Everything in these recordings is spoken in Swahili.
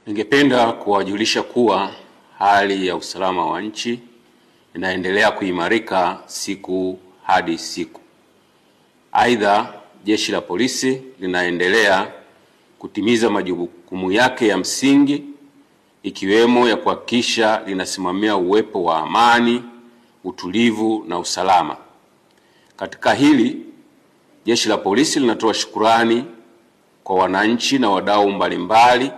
Ningependa kuwajulisha kuwa hali ya usalama wa nchi inaendelea kuimarika siku hadi siku. Aidha, Jeshi la Polisi linaendelea kutimiza majukumu yake ya msingi, ikiwemo ya kuhakikisha linasimamia uwepo wa amani, utulivu na usalama. Katika hili, Jeshi la Polisi linatoa shukrani kwa wananchi na wadau mbalimbali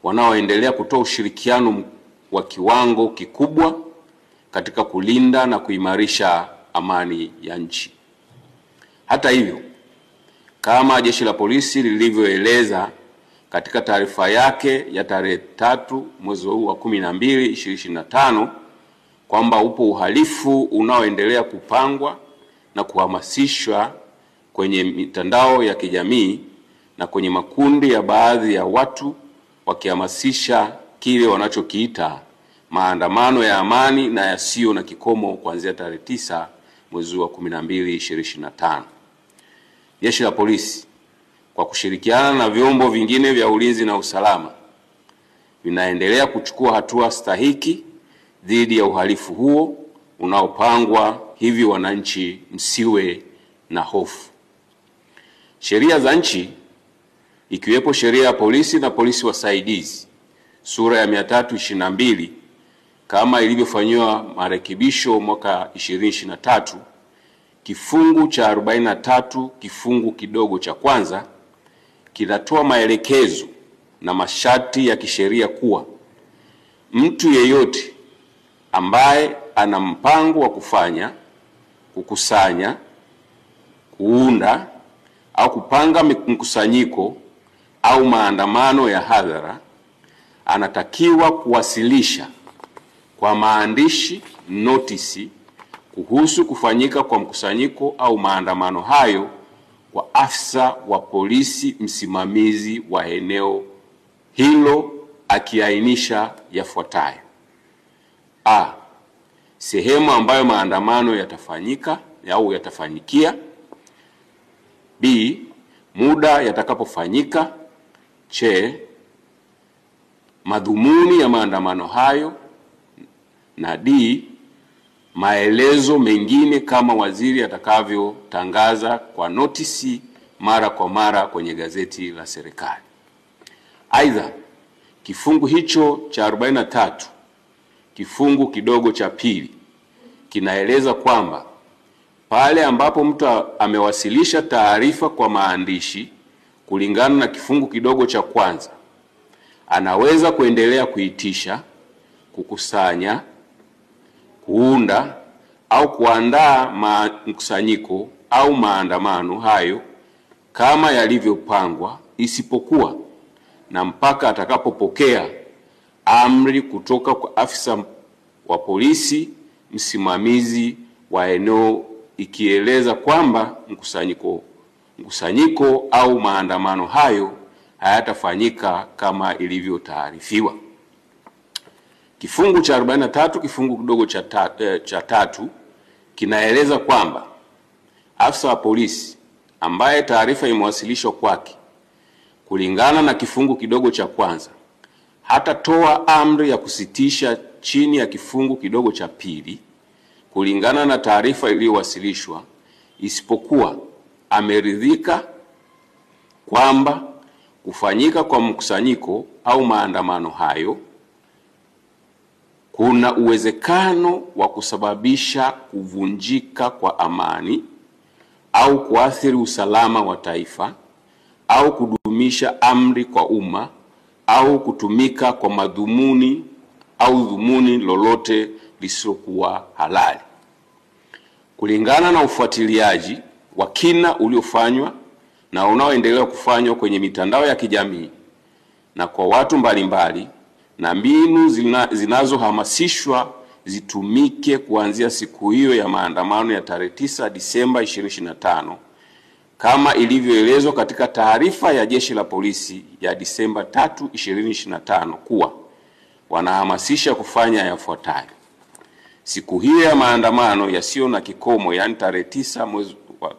wanaoendelea kutoa ushirikiano wa kiwango kikubwa katika kulinda na kuimarisha amani ya nchi. Hata hivyo, kama Jeshi la Polisi lilivyoeleza katika taarifa yake ya tarehe 3 mwezi wa 12 2025 kwamba upo uhalifu unaoendelea kupangwa na kuhamasishwa kwenye mitandao ya kijamii na kwenye makundi ya baadhi ya watu wakihamasisha kile wanachokiita maandamano ya amani na yasiyo na kikomo kuanzia tarehe 9 mwezi wa 12 2025. Jeshi la Polisi kwa kushirikiana na vyombo vingine vya ulinzi na usalama vinaendelea kuchukua hatua stahiki dhidi ya uhalifu huo unaopangwa, hivi wananchi msiwe na hofu. Sheria za nchi ikiwepo sheria ya polisi na polisi wasaidizi sura ya 322 kama ilivyofanywa marekebisho mwaka 2023, kifungu cha 43 kifungu kidogo cha kwanza kinatoa maelekezo na masharti ya kisheria kuwa mtu yeyote ambaye ana mpango wa kufanya, kukusanya, kuunda au kupanga mkusanyiko au maandamano ya hadhara anatakiwa kuwasilisha kwa maandishi notisi kuhusu kufanyika kwa mkusanyiko au maandamano hayo kwa afisa wa polisi msimamizi wa eneo hilo, akiainisha yafuatayo: A, sehemu ambayo maandamano yatafanyika au yatafanyikia; B, muda yatakapofanyika; C, madhumuni ya maandamano hayo; na D, maelezo mengine kama waziri atakavyotangaza kwa notisi mara kwa mara kwenye gazeti la serikali. Aidha, kifungu hicho cha 43 kifungu kidogo cha pili kinaeleza kwamba pale ambapo mtu amewasilisha taarifa kwa maandishi kulingana na kifungu kidogo cha kwanza, anaweza kuendelea kuitisha, kukusanya, kuunda au kuandaa mkusanyiko au maandamano hayo kama yalivyopangwa, isipokuwa na mpaka atakapopokea amri kutoka kwa afisa wa polisi msimamizi wa eneo ikieleza kwamba mkusanyiko au maandamano hayo hayatafanyika kama ilivyotaarifiwa. Kifungu cha 43 kifungu kidogo cha tatu kinaeleza kwamba afisa wa polisi ambaye taarifa imewasilishwa kwake kulingana na kifungu kidogo cha kwanza hatatoa amri ya kusitisha chini ya kifungu kidogo cha pili kulingana na taarifa iliyowasilishwa, isipokuwa ameridhika kwamba kufanyika kwa mkusanyiko au maandamano hayo kuna uwezekano wa kusababisha kuvunjika kwa amani au kuathiri usalama wa taifa au kudumisha amri kwa umma au kutumika kwa madhumuni au dhumuni lolote lisilokuwa halali. Kulingana na ufuatiliaji wa kina uliofanywa na unaoendelea kufanywa kwenye mitandao ya kijamii na kwa watu mbalimbali, na mbinu zinazohamasishwa zitumike kuanzia siku hiyo ya maandamano ya tarehe 9 Disemba 2025 kama ilivyoelezwa katika taarifa ya Jeshi la Polisi ya Disemba 3 2025 kuwa wanahamasisha kufanya yafuatayo: siku hiyo ya maandamano yasiyo na kikomo, yani tarehe 9 mwezi wa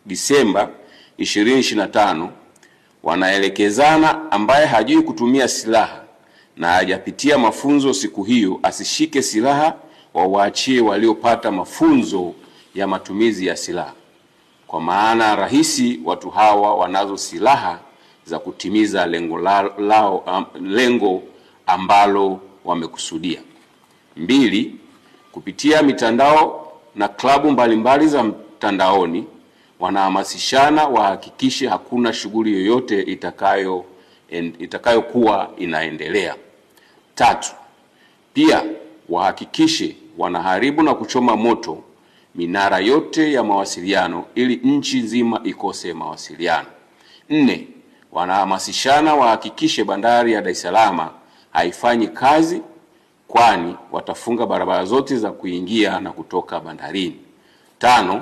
Disemba 2025, wanaelekezana ambaye hajui kutumia silaha na hajapitia mafunzo siku hiyo asishike silaha, waachie waliopata mafunzo ya matumizi ya silaha. Kwa maana rahisi watu hawa wanazo silaha za kutimiza lengo ambalo wamekusudia. 2. Kupitia mitandao na klabu mbalimbali za mtandaoni wanahamasishana wahakikishe hakuna shughuli yoyote itakayokuwa inaendelea. 3. Pia wahakikishe wanaharibu na kuchoma moto minara yote ya mawasiliano ili nchi nzima ikose mawasiliano. 4. Wanahamasishana wahakikishe bandari ya Dar es Salaam haifanyi kazi, kwani watafunga barabara zote za kuingia na kutoka bandarini. 5.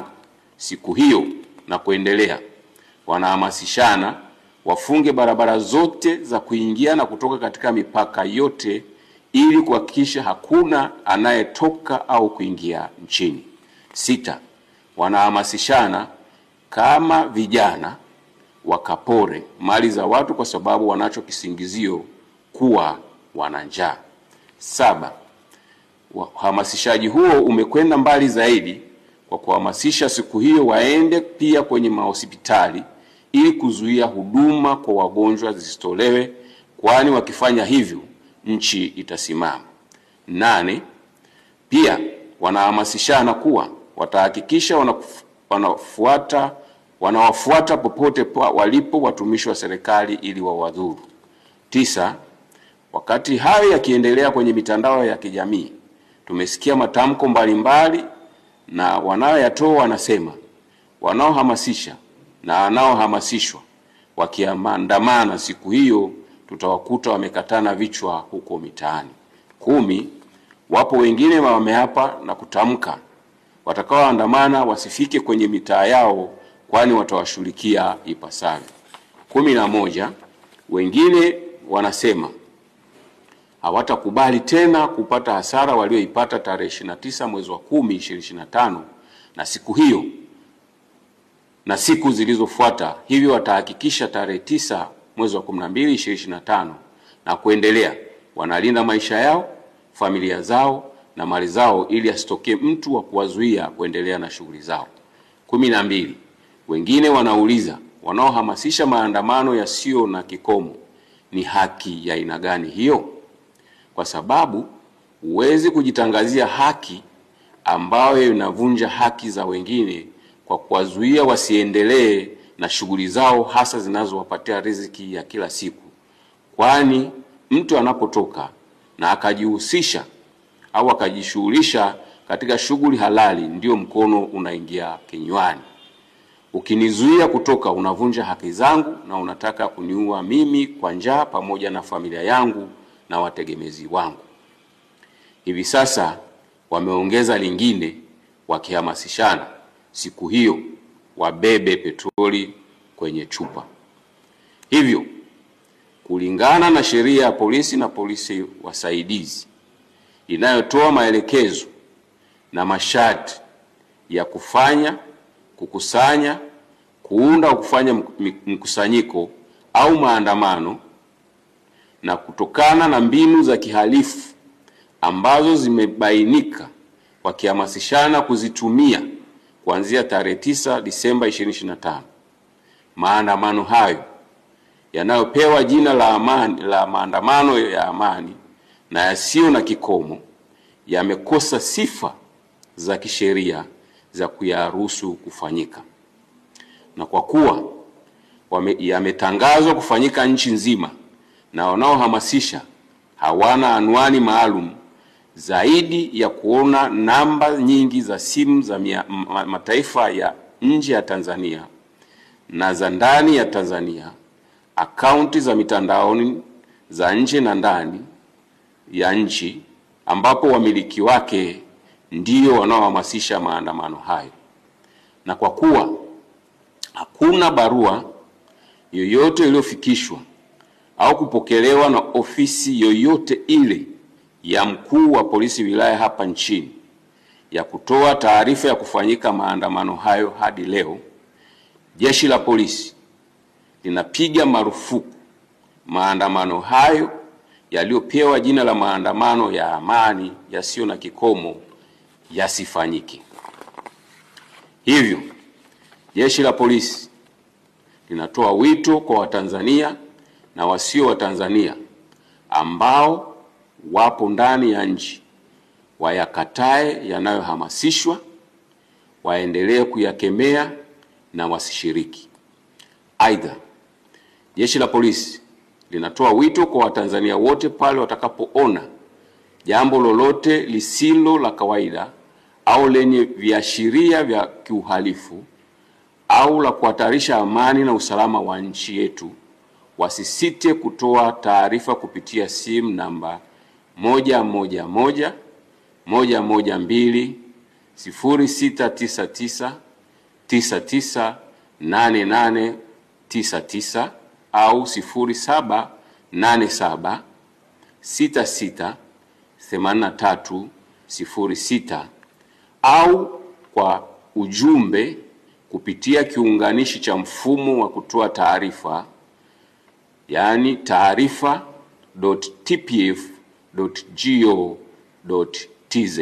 Siku hiyo na kuendelea wanahamasishana wafunge barabara zote za kuingia na kutoka katika mipaka yote ili kuhakikisha hakuna anayetoka au kuingia nchini. 6. Wanahamasishana kama vijana wakapore mali za watu kwa sababu wanacho kisingizio kuwa wana njaa. 7. Uhamasishaji huo umekwenda mbali zaidi kwa kuhamasisha siku hiyo waende pia kwenye mahospitali ili kuzuia huduma kwa wagonjwa zisitolewe, kwani wakifanya hivyo nchi itasimama. 8. Pia wanahamasishana kuwa watahakikisha wanawafuata popote walipo watumishi wa serikali ili wawadhuru. 9. Wakati hayo yakiendelea kwenye mitandao ya kijamii, tumesikia matamko mbalimbali na wanaoyatoa wanasema wanaohamasisha na wanaohamasishwa wakiandamana siku hiyo tutawakuta wamekatana vichwa huko mitaani. 10. Wapo wengine wameapa na kutamka watakaoandamana wasifike kwenye mitaa yao, kwani watawashughulikia ipasavyo. 11. Wengine wanasema hawatakubali tena kupata hasara walioipata tarehe 29 mwezi wa 10 2025 na siku hiyo na siku zilizofuata, hivyo watahakikisha tarehe 9 mwezi wa 12 2025 na kuendelea wanalinda maisha yao, familia zao na mali zao ili asitokee mtu wa kuwazuia kuendelea na shughuli zao. 12. Wengine wanauliza wanaohamasisha maandamano yasiyo na kikomo ni haki ya aina gani hiyo? Kwa sababu huwezi kujitangazia haki ambayo inavunja haki za wengine kwa kuwazuia wasiendelee na shughuli zao hasa zinazowapatia riziki ya kila siku. Kwani mtu anapotoka na akajihusisha au akajishughulisha katika shughuli halali ndio mkono unaingia kinywani. Ukinizuia kutoka unavunja haki zangu na unataka kuniua mimi kwa njaa pamoja na familia yangu na wategemezi wangu. Hivi sasa wameongeza lingine wakihamasishana siku hiyo wabebe petroli kwenye chupa. Hivyo kulingana na sheria ya polisi na polisi wasaidizi inayotoa maelekezo na masharti ya kufanya, kukusanya, kuunda au kufanya mkusanyiko au maandamano, na kutokana na mbinu za kihalifu ambazo zimebainika wakihamasishana kuzitumia kuanzia tarehe 9 Disemba 2025, maandamano hayo yanayopewa jina la maandamano ya amani na yasiyo na kikomo yamekosa sifa za kisheria za kuyaruhusu kufanyika. Na kwa kuwa yametangazwa kufanyika nchi nzima na wanaohamasisha hawana anwani maalum zaidi ya kuona namba nyingi za simu za mataifa ya nje ya Tanzania na za ndani ya Tanzania, akaunti za mitandaoni za nje na ndani ya nchi ambapo wamiliki wake ndio wanaohamasisha maandamano hayo, na kwa kuwa hakuna barua yoyote iliyofikishwa au kupokelewa na ofisi yoyote ile ya mkuu wa polisi wilaya hapa nchini ya kutoa taarifa ya kufanyika maandamano hayo hadi leo, Jeshi la Polisi linapiga marufuku maandamano hayo yaliyopewa jina la maandamano ya amani yasiyo na kikomo yasifanyike. Hivyo, Jeshi la Polisi linatoa wito kwa Watanzania na wasio Watanzania ambao wapo ndani ya nchi wayakatae yanayohamasishwa, waendelee kuyakemea na wasishiriki. Aidha, Jeshi la Polisi linatoa wito kwa Watanzania wote pale watakapoona jambo lolote lisilo la kawaida au lenye viashiria vya kiuhalifu au la kuhatarisha amani na usalama wa nchi yetu, wasisite kutoa taarifa kupitia simu namba 111 112 0699 998899 au 0787 66 83 06 au kwa ujumbe kupitia kiunganishi cha mfumo wa kutoa taarifa, yani taarifa.tpf.go.tz.